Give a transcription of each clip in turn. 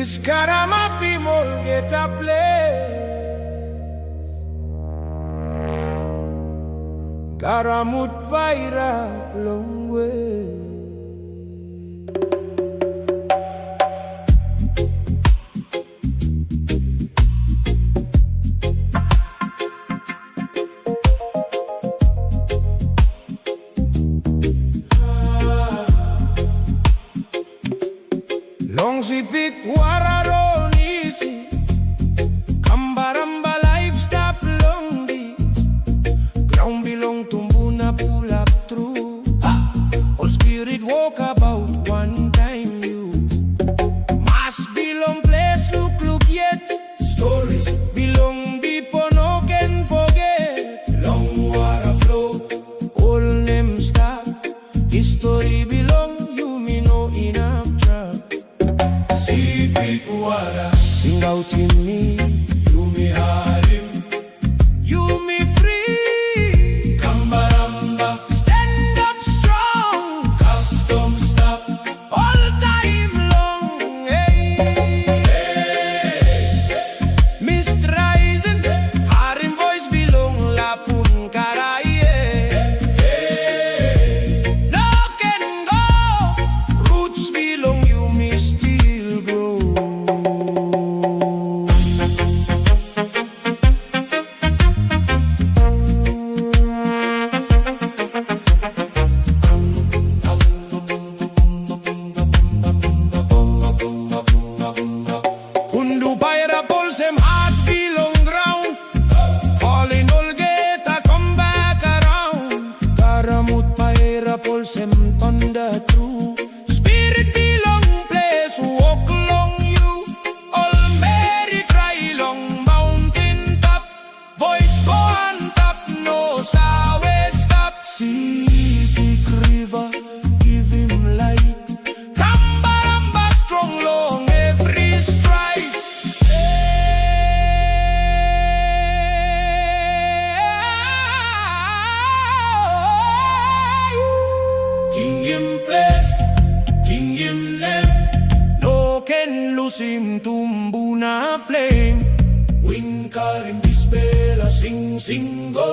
Iskaramapi get a place. Karamut paira long way. Long SEPIK wararo nisi Kambaramba life stop long di Ground belong tumbu na pull up through All spirit walk about one time you Must belong place look yet Stories belong people no can forget Long water flow all them stop History belong you me know enough trap SEPIK water sing out in me you me harim you me free Kambaramba stand up strong custom stop all time long hey, Mist rising harim voice belong lapun karaye no can go roots belong you me still grow Kundu paira polsem heart belong ground all in all get a come back around Karamut paira polsem thunder true Spirit belong place walk along you all Mary cry long mountain top voice go on top no sawe stop SEPIK river give him light Kambaramba strong long every stride King him place king him name no can lose him tumbu na flame Wing karim dispela sing go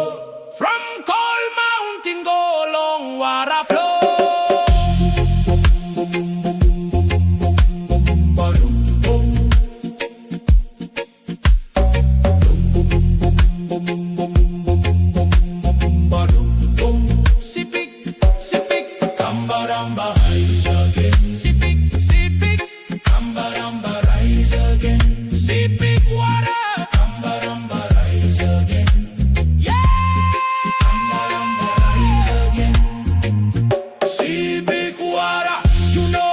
from cold mountain go long water flow SEPIK Kambaramba rise again SEPIK Kambaramba rise again SEPIK water Kambaramba rise again yeah Kambaramba rise again SEPIK water you know